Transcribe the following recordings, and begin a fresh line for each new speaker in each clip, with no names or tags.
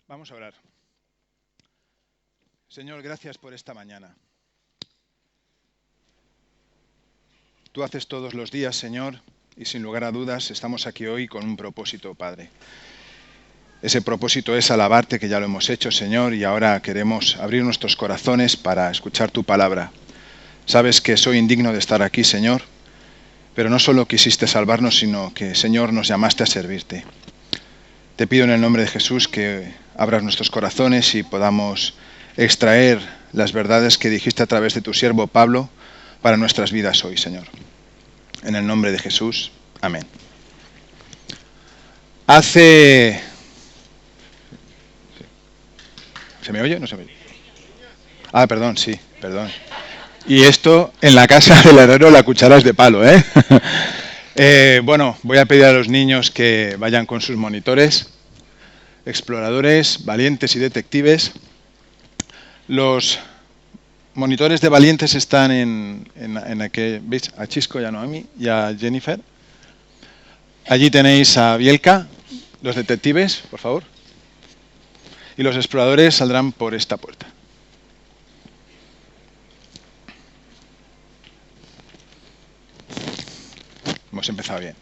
Vamos a orar. Señor, gracias por esta mañana. Tú haces todos los días, Señor, y sin lugar a dudas estamos aquí hoy con un propósito, Padre. Ese propósito es alabarte, que ya lo hemos hecho, Señor, y ahora queremos abrir nuestros corazones para escuchar tu palabra. Sabes que soy indigno de estar aquí, Señor, pero no solo quisiste salvarnos, sino que, Señor, nos llamaste a servirte. Te pido en el nombre de Jesús que abras nuestros corazones y podamos extraer las verdades que dijiste a través de tu siervo Pablo para nuestras vidas hoy, Señor. En el nombre de Jesús. Amén. ¿Se me oye o no se me oye? Perdón, sí, perdón. Y esto, en la casa del herrero, la cuchara es de palo, ¿eh? Bueno, voy a pedir a los niños que vayan con sus monitores, exploradores, valientes y detectives. Los monitores de valientes están en aquel, ¿veis? A Chisco y a Noemi y a Jennifer. Allí tenéis a Bielka, los detectives, por favor. Y los exploradores saldrán por esta puerta. Hemos empezado bien.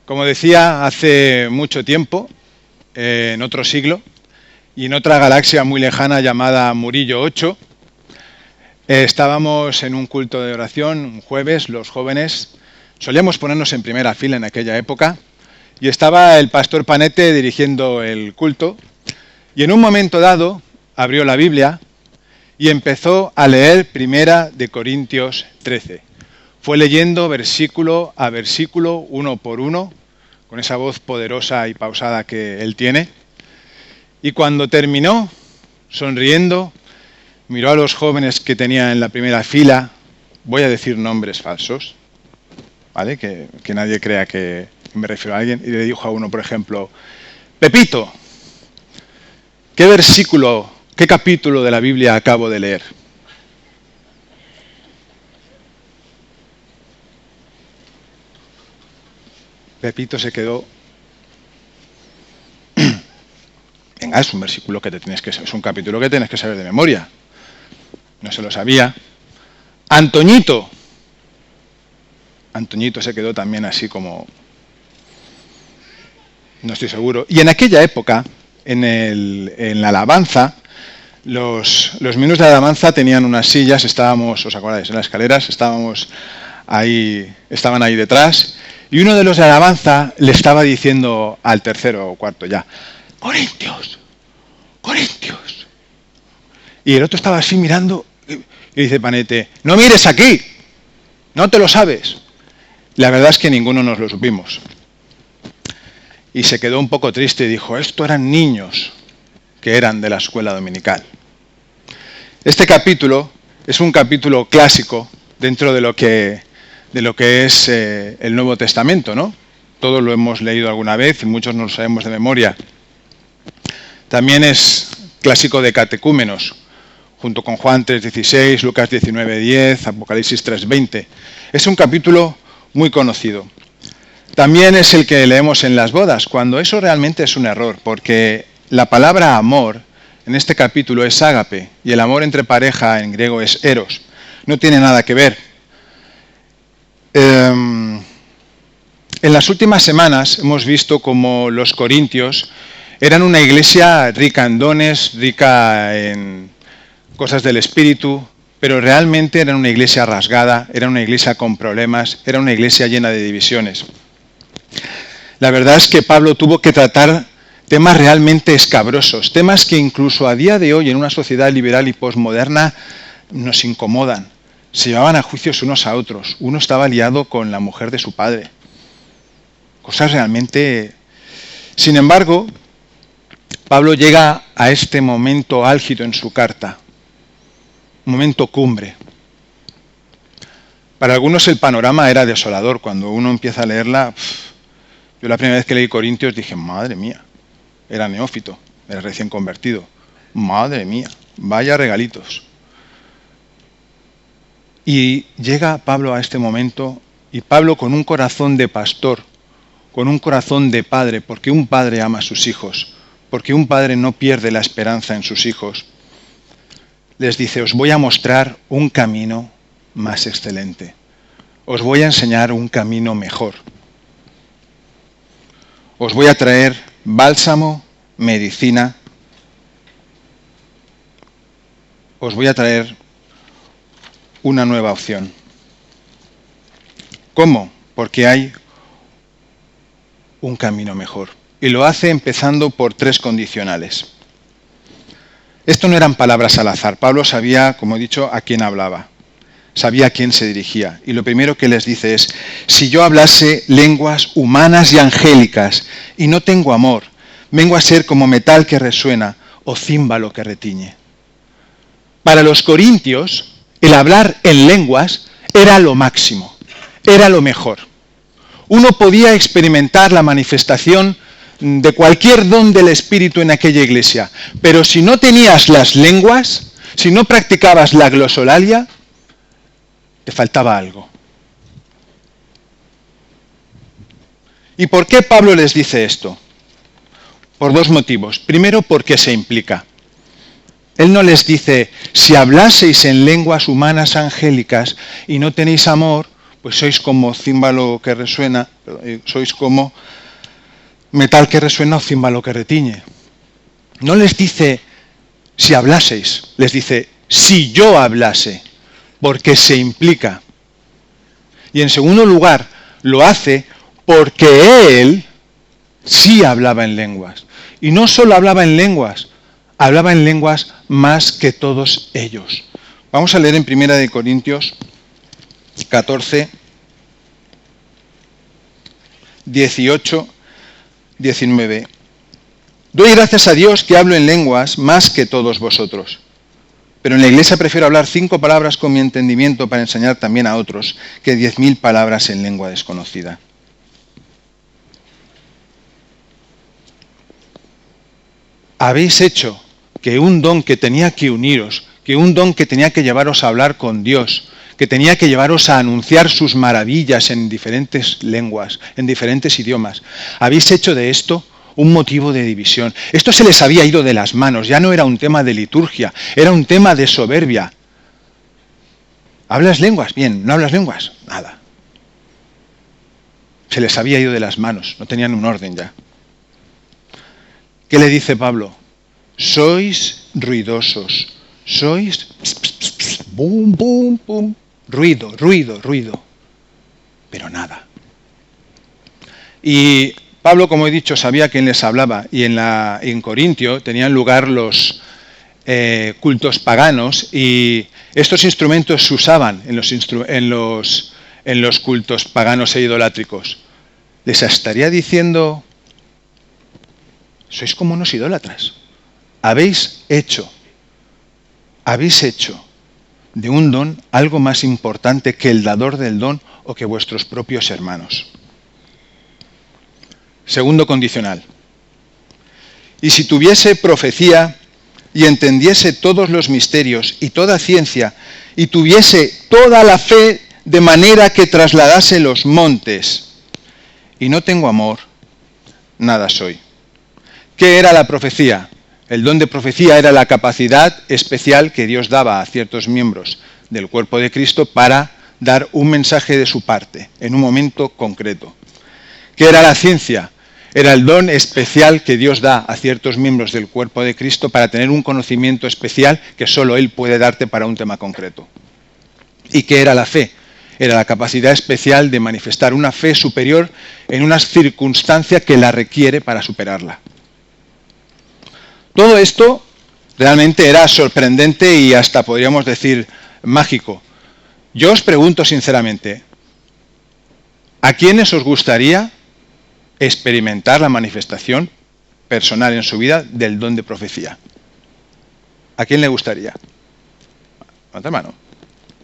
Como decía, hace mucho tiempo, en otro siglo, y en otra galaxia muy lejana llamada Murillo 8, estábamos en un culto de oración, un jueves, los jóvenes solíamos ponernos en primera fila en aquella época, y estaba el pastor Panete dirigiendo el culto, y en un momento dado abrió la Biblia y empezó a leer Primera de Corintios 13. Fue leyendo versículo a versículo, uno por uno, con esa voz poderosa y pausada que él tiene. Y cuando terminó, sonriendo, miró a los jóvenes que tenía en la primera fila, voy a decir nombres falsos, ¿vale? Que nadie crea que me refiero a alguien, y le dijo a uno, por ejemplo, Pepito, ¿qué capítulo de la Biblia acabo de leer? Pepito se quedó. Venga, es un versículo que es un capítulo que tienes que saber de memoria. No se lo sabía. Antoñito se quedó también así como, no estoy seguro. Y en aquella época, en la alabanza, los menús de alabanza tenían unas sillas, ¿os acordáis? En las escaleras, estaban ahí detrás, y uno de los de alabanza le estaba diciendo al tercero o cuarto ya, Corintios. Y el otro estaba así mirando, y dice Panete, no mires aquí, no te lo sabes. La verdad es que ninguno nos lo supimos. Y se quedó un poco triste y dijo, esto eran niños que eran de la escuela dominical. Este capítulo es un capítulo clásico dentro de lo que es el Nuevo Testamento, ¿no? Todos lo hemos leído alguna vez y muchos no lo sabemos de memoria. También es clásico de catecúmenos, junto con Juan 3:16, Lucas 19:10, Apocalipsis 3:20. Es un capítulo muy conocido. También es el que leemos en las bodas, cuando eso realmente es un error, porque la palabra amor en este capítulo es ágape, y el amor entre pareja en griego es eros. No tiene nada que ver. En las últimas semanas hemos visto cómo los corintios eran una iglesia rica en dones, rica en cosas del espíritu, pero realmente era una iglesia rasgada, era una iglesia con problemas, era una iglesia llena de divisiones. La verdad es que Pablo tuvo que tratar temas realmente escabrosos, temas que incluso a día de hoy en una sociedad liberal y posmoderna nos incomodan. Se llevaban a juicios unos a otros. Uno estaba liado con la mujer de su padre. Cosas realmente... Sin embargo, Pablo llega a este momento álgido en su carta, un momento cumbre. Para algunos el panorama era desolador. Cuando uno empieza a leerla, yo la primera vez que leí Corintios dije, madre mía, era neófito, era recién convertido. Madre mía, vaya regalitos. Y llega Pablo a este momento, y Pablo con un corazón de pastor, con un corazón de padre, porque un padre ama a sus hijos, porque un padre no pierde la esperanza en sus hijos, les dice, os voy a mostrar un camino más excelente. Os voy a enseñar un camino mejor. Os voy a traer bálsamo, medicina. Os voy a traer una nueva opción. ¿Cómo? Porque hay un camino mejor. Y lo hace empezando por 3 condicionales. Esto no eran palabras al azar. Pablo sabía, como he dicho, a quién hablaba. Sabía a quién se dirigía. Y lo primero que les dice es, si yo hablase lenguas humanas y angélicas y no tengo amor, vengo a ser como metal que resuena o címbalo que retiñe. Para los corintios, el hablar en lenguas era lo máximo, era lo mejor. Uno podía experimentar la manifestación de cualquier don del Espíritu en aquella iglesia, pero si no tenías las lenguas, si no practicabas la glosolalia, te faltaba algo. ¿Y por qué Pablo les dice esto? Por 2 motivos. Primero, porque se implica. Él no les dice, si hablaseis en lenguas humanas angélicas y no tenéis amor, pues sois como címbalo que resuena, sois como metal que resuena o címbalo que retiñe. No les dice, si hablaseis, les dice, si yo hablase, porque se implica. Y en segundo lugar, lo hace porque él sí hablaba en lenguas. Y no solo hablaba en lenguas más que todos ellos. Vamos a leer en 1 Corintios 14, 18, 19. Doy gracias a Dios que hablo en lenguas más que todos vosotros. Pero en la iglesia prefiero hablar 5 palabras con mi entendimiento para enseñar también a otros que 10.000 palabras en lengua desconocida. Habéis hecho que un don que tenía que uniros, que un don que tenía que llevaros a hablar con Dios, que tenía que llevaros a anunciar sus maravillas en diferentes lenguas, en diferentes idiomas, habéis hecho de esto un motivo de división. Esto se les había ido de las manos, ya no era un tema de liturgia, era un tema de soberbia. ¿Hablas lenguas? Bien, ¿no hablas lenguas? Nada. Se les había ido de las manos, no tenían un orden ya. ¿Qué le dice Pablo? Sois ruidosos, sois bum, bum, bum, ruido, ruido, ruido, pero nada. Y Pablo, como he dicho, sabía a quién les hablaba, y en Corintio tenían lugar los cultos paganos, y estos instrumentos se usaban en los cultos paganos e idolátricos. Les estaría diciendo, sois como unos idólatras. Habéis hecho de un don algo más importante que el dador del don o que vuestros propios hermanos. Segundo condicional. Y si tuviese profecía y entendiese todos los misterios y toda ciencia y tuviese toda la fe de manera que trasladase los montes y no tengo amor, nada soy. ¿Qué era la profecía? El don de profecía era la capacidad especial que Dios daba a ciertos miembros del cuerpo de Cristo para dar un mensaje de su parte en un momento concreto. ¿Qué era la ciencia? Era el don especial que Dios da a ciertos miembros del cuerpo de Cristo para tener un conocimiento especial que solo Él puede darte para un tema concreto. ¿Y qué era la fe? Era la capacidad especial de manifestar una fe superior en una circunstancia que la requiere para superarla. Todo esto realmente era sorprendente y hasta podríamos decir mágico. Yo os pregunto sinceramente, ¿a quiénes os gustaría experimentar la manifestación personal en su vida del don de profecía? ¿A quién le gustaría? Levanta mano.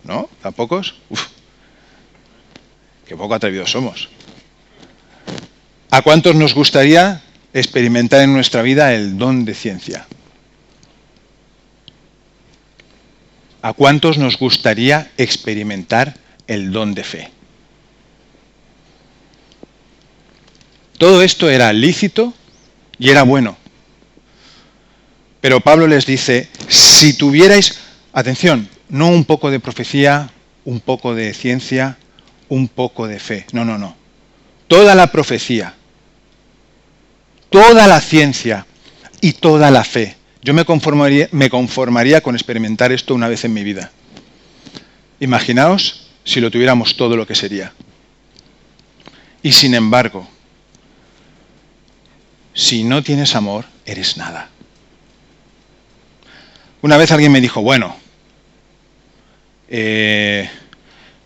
¿No? ¿Tampoco? Uf. Qué poco atrevidos somos. ¿A cuántos nos gustaría experimentar en nuestra vida el don de ciencia? ¿A cuántos nos gustaría experimentar el don de fe? Todo esto era lícito y era bueno. Pero Pablo les dice, si tuvierais, atención, no un poco de profecía, un poco de ciencia, un poco de fe. No, no, no. Toda la profecía, toda la ciencia y toda la fe. Yo me conformaría con experimentar esto una vez en mi vida. Imaginaos si lo tuviéramos todo lo que sería. Y sin embargo, si no tienes amor, eres nada. Una vez alguien me dijo, bueno,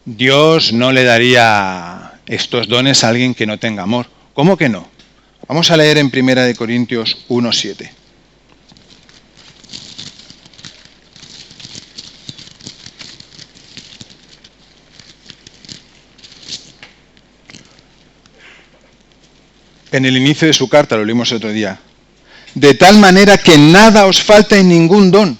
Dios no le daría estos dones a alguien que no tenga amor. ¿Cómo que no? Vamos a leer en 1 Corintios 1:7. En el inicio de su carta, lo leímos el otro día. De tal manera que nada os falta en ningún don.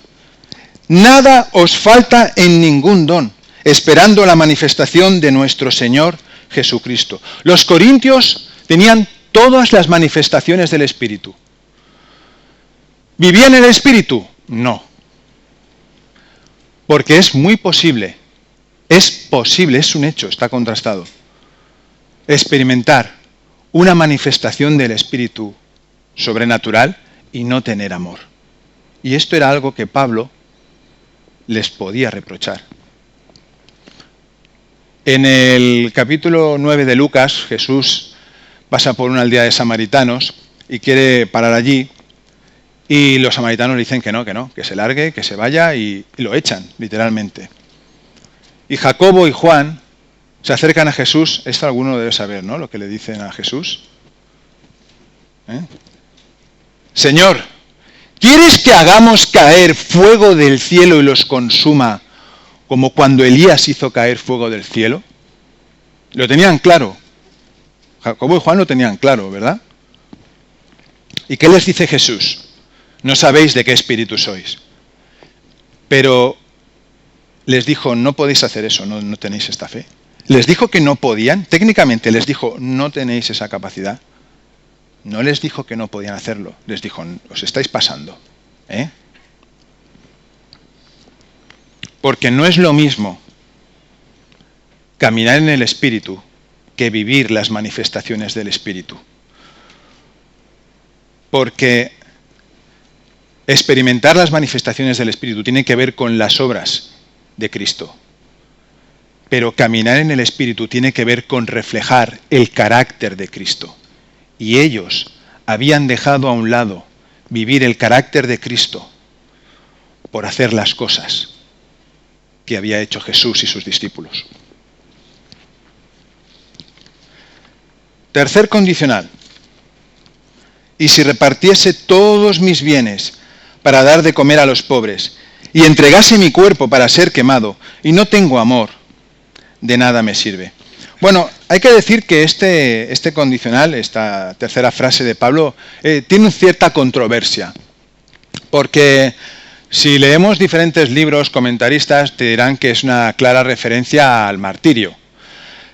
Nada os falta en ningún don, esperando la manifestación de nuestro Señor Jesucristo. Los corintios tenían todas las manifestaciones del Espíritu. ¿Vivían el Espíritu? No. Porque es muy posible, es un hecho, está contrastado, experimentar una manifestación del Espíritu sobrenatural y no tener amor. Y esto era algo que Pablo les podía reprochar. En el capítulo 9 de Lucas, Jesús pasa por una aldea de samaritanos y quiere parar allí, y los samaritanos le dicen que no, que se largue, que se vaya, y lo echan, literalmente. Y Jacobo y Juan se acercan a Jesús. Esto alguno debe saber, ¿no?, lo que le dicen a Jesús. Señor, ¿quieres que hagamos caer fuego del cielo y los consuma como cuando Elías hizo caer fuego del cielo? Lo tenían claro. Jacobo y Juan lo tenían claro, ¿verdad? ¿Y qué les dice Jesús? No sabéis de qué espíritu sois. Pero les dijo, no podéis hacer eso, no tenéis esta fe. Les dijo que no podían, técnicamente les dijo, no tenéis esa capacidad. No les dijo que no podían hacerlo, les dijo, os estáis pasando. Porque no es lo mismo caminar en el Espíritu que vivir las manifestaciones del Espíritu. Porque experimentar las manifestaciones del Espíritu tiene que ver con las obras de Cristo. Pero caminar en el Espíritu tiene que ver con reflejar el carácter de Cristo. Y ellos habían dejado a un lado vivir el carácter de Cristo por hacer las cosas que había hecho Jesús y sus discípulos. Tercer condicional. Y si repartiese todos mis bienes para dar de comer a los pobres, y entregase mi cuerpo para ser quemado, y no tengo amor, de nada me sirve. Bueno, hay que decir que este condicional, esta tercera frase de Pablo, tiene cierta controversia. Porque si leemos diferentes libros, comentaristas te dirán que es una clara referencia al martirio.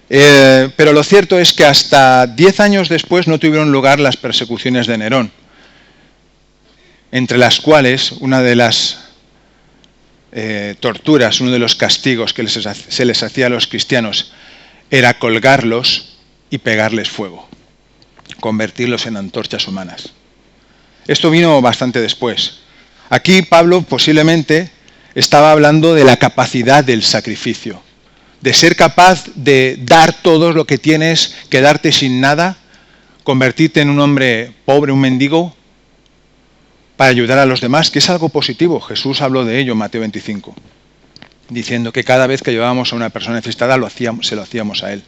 Pero lo cierto es que hasta 10 años después no tuvieron lugar las persecuciones de Nerón, entre las cuales una de las torturas, uno de los castigos que se les hacía a los cristianos era colgarlos y pegarles fuego, convertirlos en antorchas humanas. Esto vino bastante después. Aquí Pablo posiblemente estaba hablando de la capacidad del sacrificio, de ser capaz de dar todo lo que tienes, quedarte sin nada, convertirte en un hombre pobre, un mendigo, para ayudar a los demás, que es algo positivo. Jesús habló de ello en Mateo 25, diciendo que cada vez que llevábamos a una persona necesitada se lo hacíamos a él.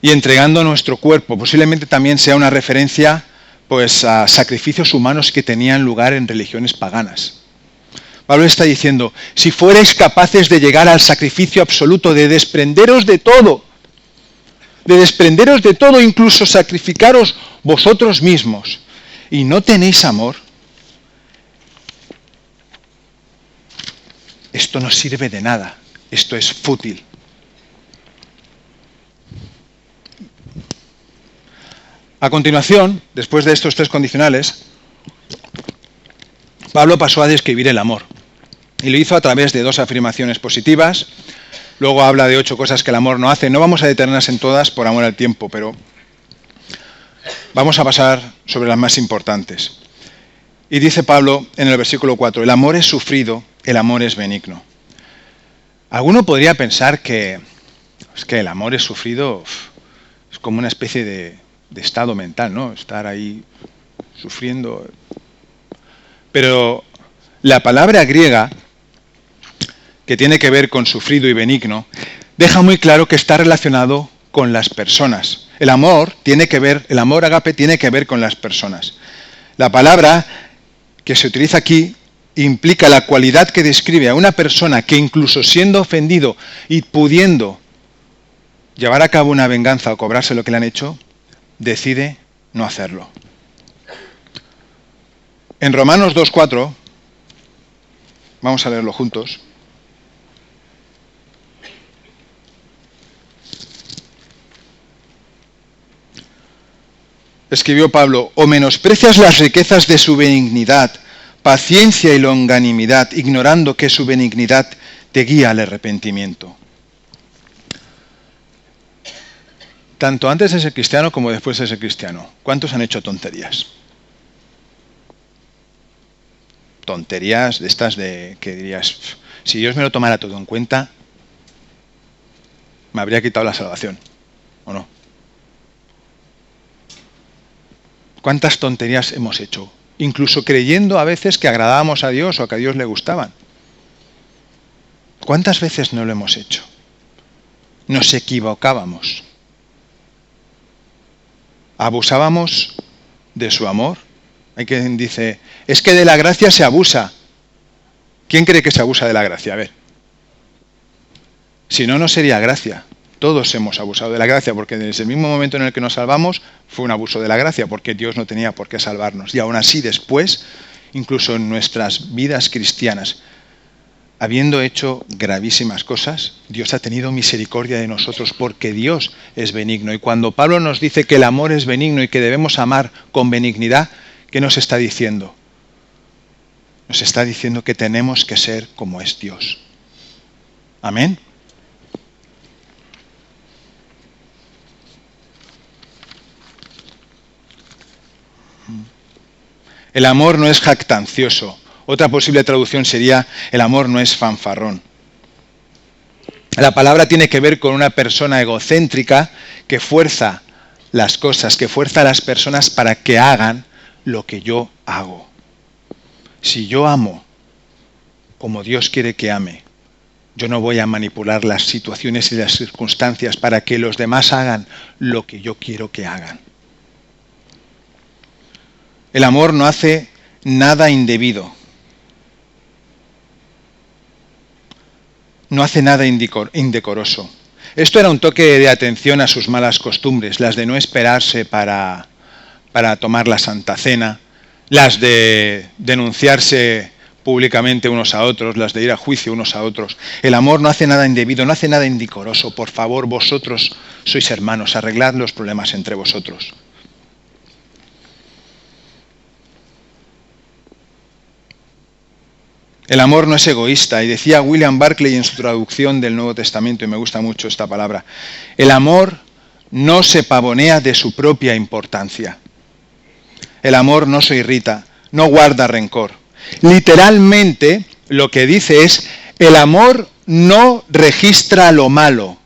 Y entregando nuestro cuerpo, posiblemente también sea una referencia pues, a sacrificios humanos que tenían lugar en religiones paganas. Pablo está diciendo, si fuerais capaces de llegar al sacrificio absoluto, de desprenderos de todo, incluso sacrificaros vosotros mismos, y no tenéis amor, esto no sirve de nada, esto es fútil. A continuación, después de estos 3 condicionales, Pablo pasó a describir el amor. Y lo hizo a través de 2 afirmaciones positivas. Luego habla de 8 cosas que el amor no hace. No vamos a detenernos en todas por amor al tiempo, pero vamos a pasar sobre las más importantes. Y dice Pablo en el versículo 4, el amor es sufrido, el amor es benigno. Alguno podría pensar que el amor es sufrido, es como una especie de estado mental, ¿no? Estar ahí sufriendo. Pero la palabra griega, que tiene que ver con sufrido y benigno, deja muy claro que está relacionado con las personas. El amor ágape tiene que ver con las personas. La palabra que se utiliza aquí implica la cualidad que describe a una persona que incluso siendo ofendido y pudiendo llevar a cabo una venganza o cobrarse lo que le han hecho, decide no hacerlo. En Romanos 2:4, vamos a leerlo juntos. Escribió Pablo, o menosprecias las riquezas de su benignidad, paciencia y longanimidad, ignorando que su benignidad te guía al arrepentimiento. Tanto antes de ser cristiano como después de ser cristiano, ¿cuántos han hecho tonterías? Tonterías de estas de que dirías, si Dios me lo tomara todo en cuenta, me habría quitado la salvación, ¿o no? ¿Cuántas tonterías hemos hecho? Incluso creyendo a veces que agradábamos a Dios o que a Dios le gustaban. ¿Cuántas veces no lo hemos hecho? Nos equivocábamos. Abusábamos de su amor. Hay quien dice, es que de la gracia se abusa. ¿Quién cree que se abusa de la gracia? A ver. Si no, no sería gracia. Todos hemos abusado de la gracia, porque desde el mismo momento en el que nos salvamos fue un abuso de la gracia, porque Dios no tenía por qué salvarnos. Y aún así, después, incluso en nuestras vidas cristianas, habiendo hecho gravísimas cosas, Dios ha tenido misericordia de nosotros, porque Dios es benigno. Y cuando Pablo nos dice que el amor es benigno y que debemos amar con benignidad, ¿qué nos está diciendo? Nos está diciendo que tenemos que ser como es Dios. Amén. El amor no es jactancioso. Otra posible traducción sería, el amor no es fanfarrón. La palabra tiene que ver con una persona egocéntrica que fuerza las cosas, que fuerza a las personas para que hagan lo que yo hago. Si yo amo como Dios quiere que ame, yo no voy a manipular las situaciones y las circunstancias para que los demás hagan lo que yo quiero que hagan. El amor no hace nada indebido. No hace nada indecoroso. Esto era un toque de atención a sus malas costumbres, las de no esperarse para tomar la Santa Cena, las de denunciarse públicamente unos a otros, las de ir a juicio unos a otros. El amor no hace nada indebido, no hace nada indecoroso. Por favor, vosotros sois hermanos, arreglad los problemas entre vosotros. El amor no es egoísta, y decía William Barclay en su traducción del Nuevo Testamento, y me gusta mucho esta palabra, el amor no se pavonea de su propia importancia. El amor no se irrita, no guarda rencor. Literalmente lo que dice es, el amor no registra lo malo,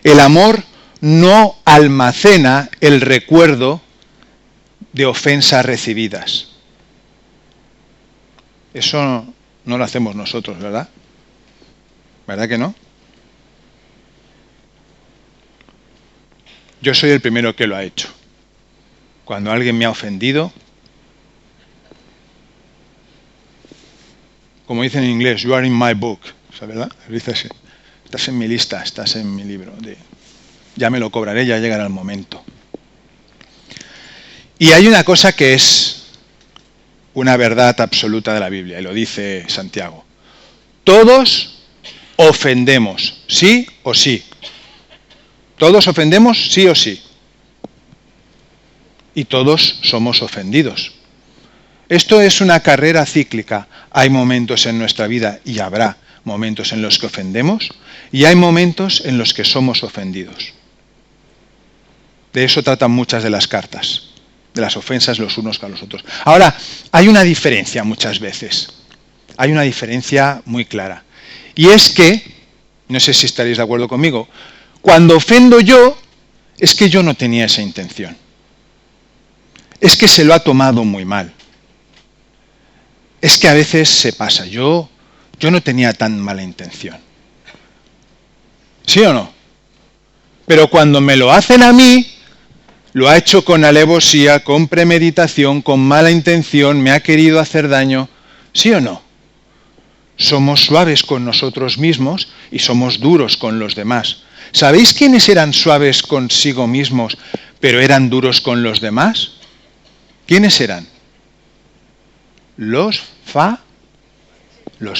el amor no almacena el recuerdo de ofensas recibidas. Eso no lo hacemos nosotros, ¿verdad? ¿Verdad que no? Yo soy el primero que lo ha hecho. Cuando alguien me ha ofendido, como dicen en inglés, you are in my book, ¿verdad? Dice así, estás en mi lista, estás en mi libro. Ya me lo cobraré, ya llegará el momento. Y hay una cosa que es una verdad absoluta de la Biblia, y lo dice Santiago. Todos ofendemos, sí o sí. Todos ofendemos, sí o sí. y todos somos ofendidos. Esto es una carrera cíclica. Hay momentos en nuestra vida, y habrá momentos en los que ofendemos, y hay momentos en los que somos ofendidos. De eso tratan muchas de las cartas, de las ofensas los unos con los otros. Ahora, hay una diferencia muchas veces. Hay una diferencia muy clara. Y es que, no sé si estaréis de acuerdo conmigo, cuando ofendo yo, es que yo no tenía esa intención. Es que se lo ha tomado muy mal. Es que a veces se pasa. Yo no tenía tan mala intención. ¿Sí o no? Pero cuando me lo hacen a mí, lo ha hecho con alevosía, con premeditación, con mala intención, me ha querido hacer daño. ¿Sí o no? Somos suaves con nosotros mismos y somos duros con los demás. ¿Sabéis quiénes eran suaves consigo mismos, pero eran duros con los demás? ¿Quiénes eran? Los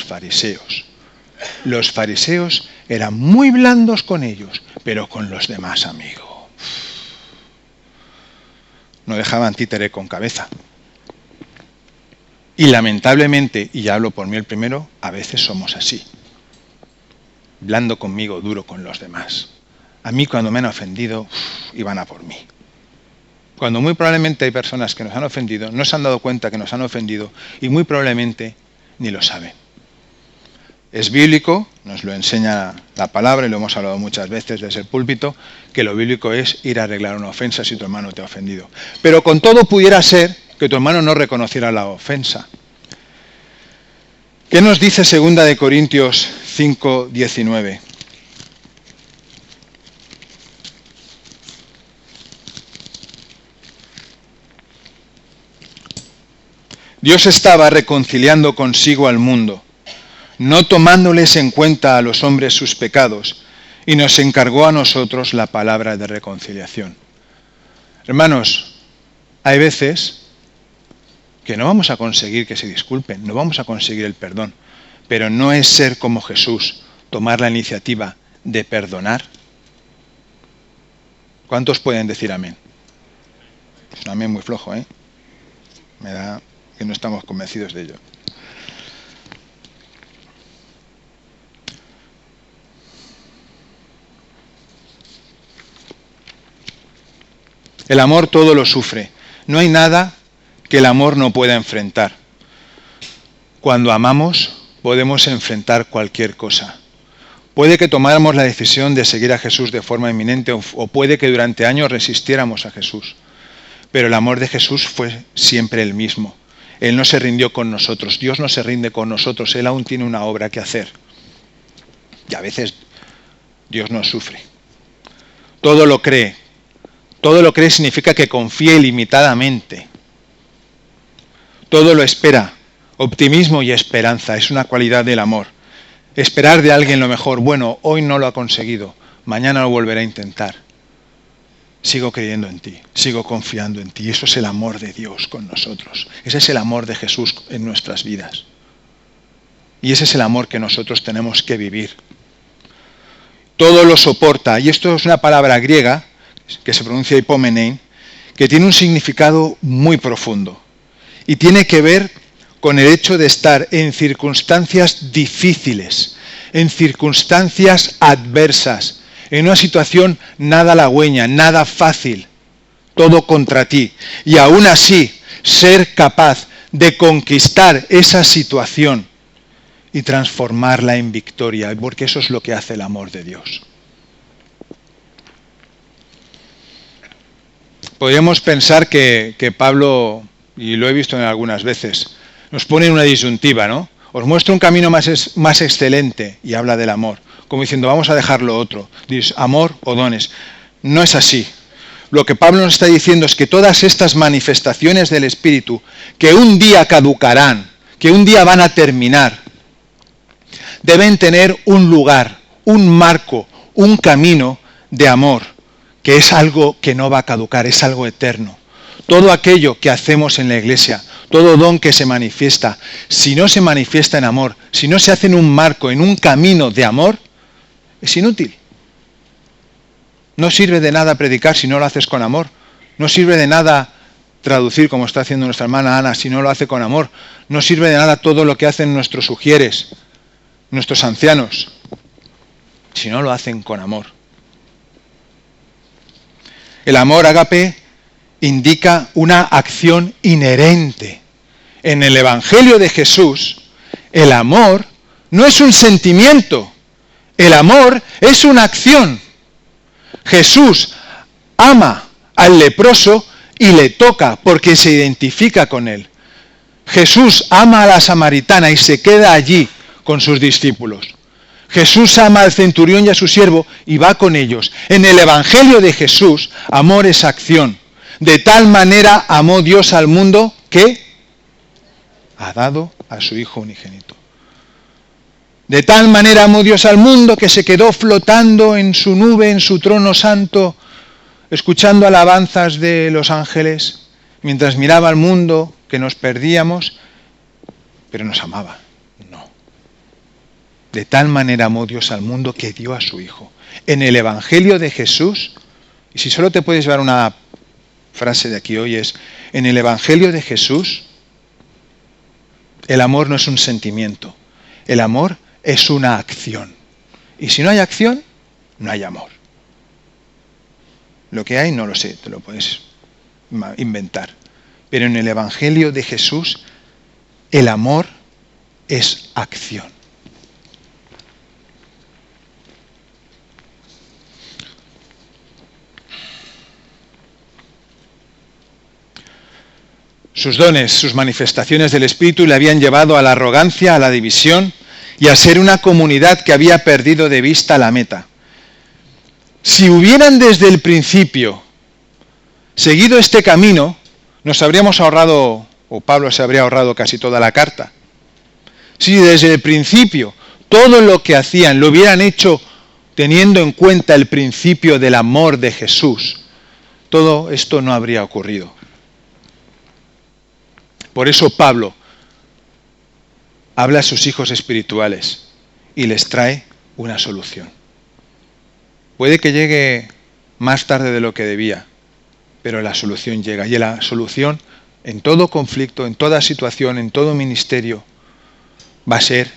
fariseos. Los fariseos eran muy blandos con ellos, pero con los demás, amigo, no dejaban títere con cabeza. Y lamentablemente, y ya hablo por mí el primero, a veces somos así. Blando conmigo, duro con los demás. A mí cuando me han ofendido, iban a por mí. Cuando muy probablemente hay personas que nos han ofendido, no se han dado cuenta que nos han ofendido y muy probablemente ni lo saben. Es bíblico, nos lo enseña la palabra y lo hemos hablado muchas veces desde el púlpito, que lo bíblico es ir a arreglar una ofensa si tu hermano te ha ofendido. Pero con todo pudiera ser que tu hermano no reconociera la ofensa. ¿Qué nos dice 2 de Corintios 5:19? Dios estaba reconciliando consigo al mundo, no tomándoles en cuenta a los hombres sus pecados, y nos encargó a nosotros la palabra de reconciliación. Hermanos, hay veces que no vamos a conseguir que se disculpen, no vamos a conseguir el perdón, pero no es ser como Jesús, tomar la iniciativa de perdonar. ¿Cuántos pueden decir amén? Es un amén muy flojo, ¿eh? Me da que no estamos convencidos de ello. El amor todo lo sufre. No hay nada que el amor no pueda enfrentar. Cuando amamos, podemos enfrentar cualquier cosa. Puede que tomáramos la decisión de seguir a Jesús de forma inminente o puede que durante años resistiéramos a Jesús. Pero el amor de Jesús fue siempre el mismo. Él no se rindió con nosotros. Dios no se rinde con nosotros. Él aún tiene una obra que hacer. Y a veces Dios nos sufre. Todo lo cree. Todo lo cree significa que confía ilimitadamente. Todo lo espera. Optimismo y esperanza es una cualidad del amor. Esperar de alguien lo mejor. Bueno, hoy no lo ha conseguido. Mañana lo volverá a intentar. Sigo creyendo en ti. Sigo confiando en ti. Eso es el amor de Dios con nosotros. Ese es el amor de Jesús en nuestras vidas. Y ese es el amor que nosotros tenemos que vivir. Todo lo soporta. Y esto es una palabra griega que se pronuncia hipomenein, que tiene un significado muy profundo. Y tiene que ver con el hecho de estar en circunstancias difíciles, en circunstancias adversas, en una situación nada halagüeña, nada fácil, todo contra ti. Y aún así, ser capaz de conquistar esa situación y transformarla en victoria, porque eso es lo que hace el amor de Dios. Podríamos pensar que Pablo, y lo he visto en algunas veces, nos pone en una disyuntiva, ¿no? Os muestro un camino más excelente, y habla del amor, como diciendo, vamos a dejar lo otro. Dices, amor o dones. No es así. Lo que Pablo nos está diciendo es que todas estas manifestaciones del Espíritu, que un día caducarán, que un día van a terminar, deben tener un lugar, un marco, un camino de amor, que es algo que no va a caducar, es algo eterno. Todo aquello que hacemos en la iglesia, todo don que se manifiesta, si no se manifiesta en amor, si no se hace en un marco, en un camino de amor, es inútil. No sirve de nada predicar si no lo haces con amor. No sirve de nada traducir como está haciendo nuestra hermana Ana si no lo hace con amor. No sirve de nada todo lo que hacen nuestros sugieres, nuestros ancianos, si no lo hacen con amor. El amor ágape indica una acción inherente. En el Evangelio de Jesús, el amor no es un sentimiento, el amor es una acción. Jesús ama al leproso y le toca porque se identifica con él. Jesús ama a la samaritana y se queda allí con sus discípulos. Jesús ama al centurión y a su siervo y va con ellos. En el Evangelio de Jesús, amor es acción. De tal manera amó Dios al mundo que ha dado a su Hijo unigénito. De tal manera amó Dios al mundo que se quedó flotando en su nube, en su trono santo, escuchando alabanzas de los ángeles, mientras miraba al mundo que nos perdíamos, pero nos amaba. No. De tal manera amó Dios al mundo que dio a su Hijo. En el Evangelio de Jesús, y si solo te puedes llevar una frase de aquí hoy, es: en el Evangelio de Jesús, el amor no es un sentimiento, el amor es una acción. Y si no hay acción, no hay amor. Lo que hay no lo sé, te lo puedes inventar. Pero en el Evangelio de Jesús, el amor es acción. Sus dones, sus manifestaciones del Espíritu le habían llevado a la arrogancia, a la división y a ser una comunidad que había perdido de vista la meta. Si hubieran desde el principio seguido este camino, nos habríamos ahorrado, o Pablo se habría ahorrado casi toda la carta. Si desde el principio todo lo que hacían lo hubieran hecho teniendo en cuenta el principio del amor de Jesús, todo esto no habría ocurrido. Por eso Pablo habla a sus hijos espirituales y les trae una solución. Puede que llegue más tarde de lo que debía, pero la solución llega. Y la solución en todo conflicto, en toda situación, en todo ministerio, va a ser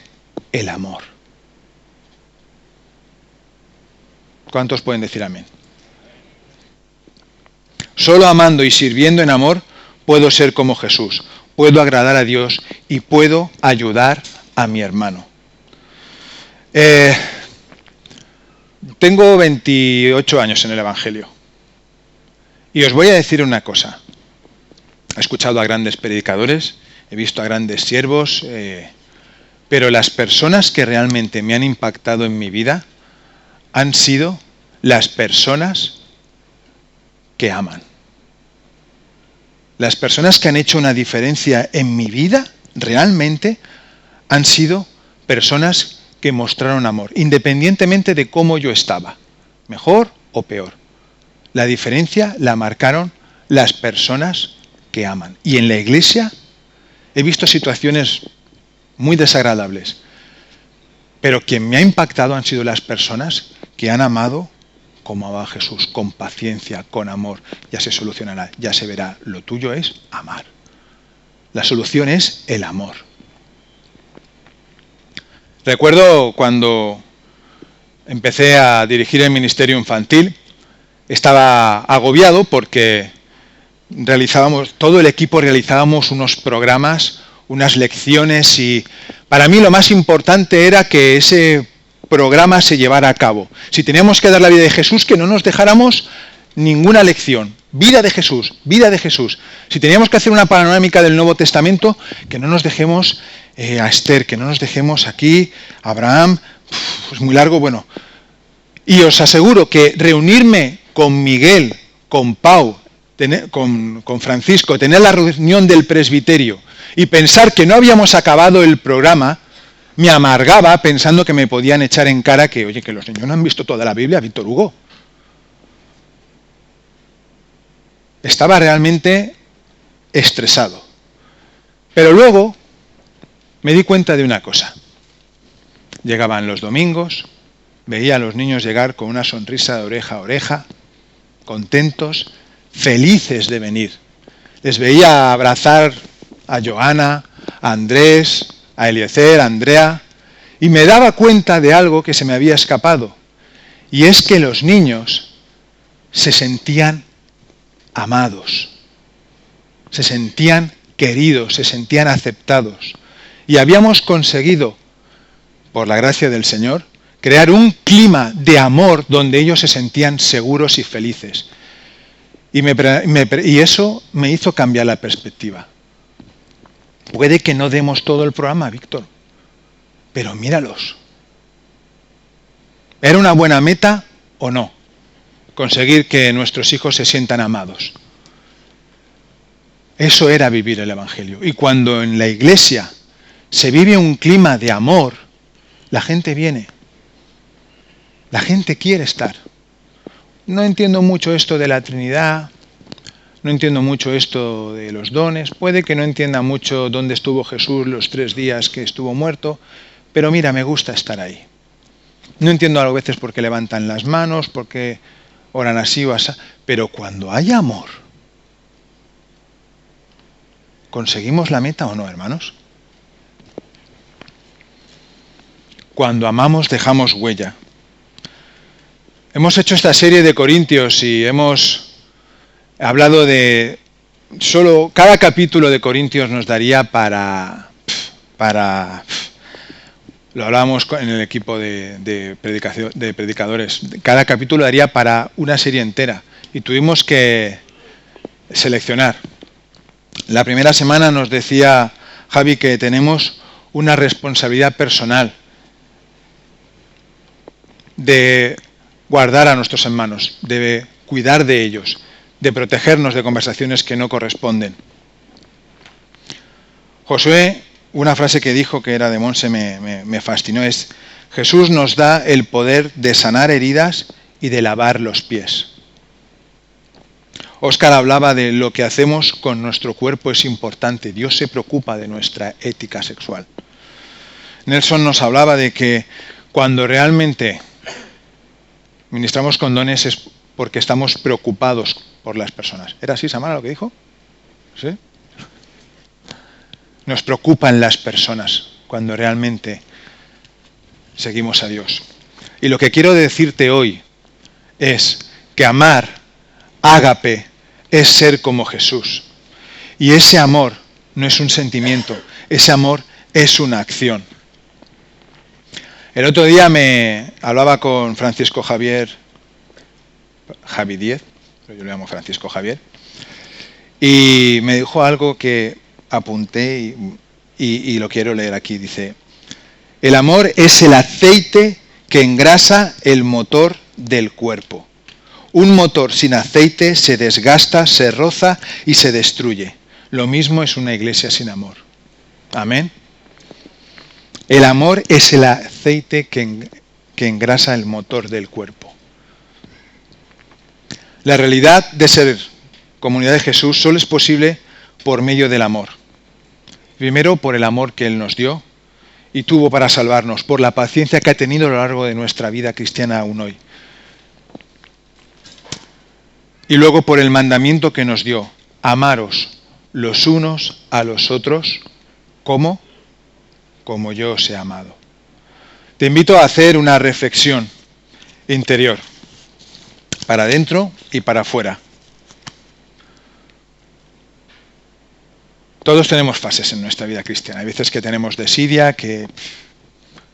el amor. ¿Cuántos pueden decir amén? Solo amando y sirviendo en amor puedo ser como Jesús. Puedo agradar a Dios y puedo ayudar a mi hermano. Tengo 28 años en el Evangelio. Y os voy a decir una cosa. He escuchado a grandes predicadores, he visto a grandes siervos, pero las personas que realmente me han impactado en mi vida han sido las personas que aman. Las personas que han hecho una diferencia en mi vida realmente han sido personas que mostraron amor, independientemente de cómo yo estaba, mejor o peor. La diferencia la marcaron las personas que aman. Y en la iglesia he visto situaciones muy desagradables, pero quien me ha impactado han sido las personas que han amado como amaba Jesús, con paciencia, con amor. Ya se solucionará, ya se verá. Lo tuyo es amar. La solución es el amor. Recuerdo cuando empecé a dirigir el ministerio infantil, estaba agobiado porque todo el equipo realizábamos unos programas, unas lecciones, y para mí lo más importante era que ese programa se llevara a cabo. Si teníamos que dar la vida de Jesús, que no nos dejáramos ninguna lección. Vida de Jesús, vida de Jesús. Si teníamos que hacer una panorámica del Nuevo Testamento, que no nos dejemos a Esther, que no nos dejemos aquí a Abraham, es muy largo, bueno. Y os aseguro que reunirme con Miguel, con Pau, con Francisco, tener la reunión del presbiterio y pensar que no habíamos acabado el programa, me amargaba pensando que me podían echar en cara que, oye, que los niños no han visto toda la Biblia, Víctor Hugo. Estaba realmente estresado. Pero luego me di cuenta de una cosa. Llegaban los domingos, veía a los niños llegar con una sonrisa de oreja a oreja, contentos, felices de venir. Les veía abrazar a Joana, a Andrés, a Eliezer, a Andrea, y me daba cuenta de algo que se me había escapado. Y es que los niños se sentían amados, se sentían queridos, se sentían aceptados. Y habíamos conseguido, por la gracia del Señor, crear un clima de amor donde ellos se sentían seguros y felices. Y eso me hizo cambiar la perspectiva. Puede que no demos todo el programa, Víctor, pero míralos. ¿Era una buena meta o no? Conseguir que nuestros hijos se sientan amados. Eso era vivir el Evangelio. Y cuando en la iglesia se vive un clima de amor, la gente viene. La gente quiere estar. No entiendo mucho esto de la Trinidad, no entiendo mucho esto de los dones, puede que no entienda mucho dónde estuvo Jesús los 3 días que estuvo muerto, pero mira, me gusta estar ahí. No entiendo a veces por qué levantan las manos, por qué oran así o así, pero cuando hay amor, ¿conseguimos la meta o no, hermanos? Cuando amamos dejamos huella. Hemos hecho esta serie de Corintios y hemos hablado de... cada capítulo de Corintios nos daría para lo hablábamos en el equipo de predicadores. Cada capítulo daría para una serie entera y tuvimos que seleccionar. La primera semana nos decía Javi que tenemos una responsabilidad personal de guardar a nuestros hermanos, de cuidar de ellos, de protegernos de conversaciones que no corresponden. Josué, una frase que dijo que era de Monse, me fascinó, es: Jesús nos da el poder de sanar heridas y de lavar los pies. Óscar hablaba de lo que hacemos con nuestro cuerpo es importante. Dios se preocupa de nuestra ética sexual. Nelson nos hablaba de que cuando realmente ministramos con dones es porque estamos preocupados por las personas. ¿Era así, Samara, lo que dijo? ¿Sí? Nos preocupan las personas cuando realmente seguimos a Dios. Y lo que quiero decirte hoy es que amar, ágape, es ser como Jesús. Y ese amor no es un sentimiento, ese amor es una acción. El otro día me hablaba con Francisco Javier, Javi 10, pero yo le llamo Francisco Javier, y me dijo algo que apunté y lo quiero leer aquí. Dice: el amor es el aceite que engrasa el motor del cuerpo. Un motor sin aceite se desgasta, se roza y se destruye. Lo mismo es una iglesia sin amor. Amén. El amor es el aceite que engrasa el motor del cuerpo. La realidad de ser comunidad de Jesús solo es posible por medio del amor. Primero, por el amor que Él nos dio y tuvo para salvarnos, por la paciencia que ha tenido a lo largo de nuestra vida cristiana aún hoy. Y luego por el mandamiento que nos dio: amaros los unos a los otros, ¿cómo? Como yo os he amado. Te invito a hacer una reflexión interior, para adentro y para afuera. Todos tenemos fases en nuestra vida cristiana. Hay veces que tenemos desidia, que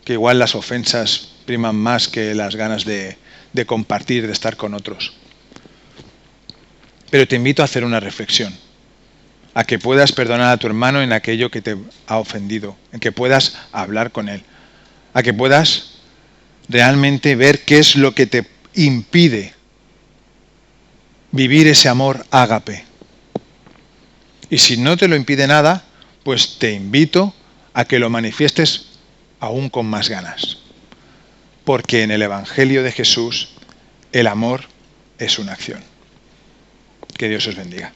igual las ofensas priman más que las ganas de compartir, de estar con otros. Pero te invito a hacer una reflexión, a que puedas perdonar a tu hermano en aquello que te ha ofendido, en que puedas hablar con él, a que puedas realmente ver qué es lo que te impide vivir ese amor ágape. Y si no te lo impide nada, pues te invito a que lo manifiestes aún con más ganas. Porque en el Evangelio de Jesús el amor es una acción. Que Dios os bendiga.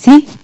¿Sí?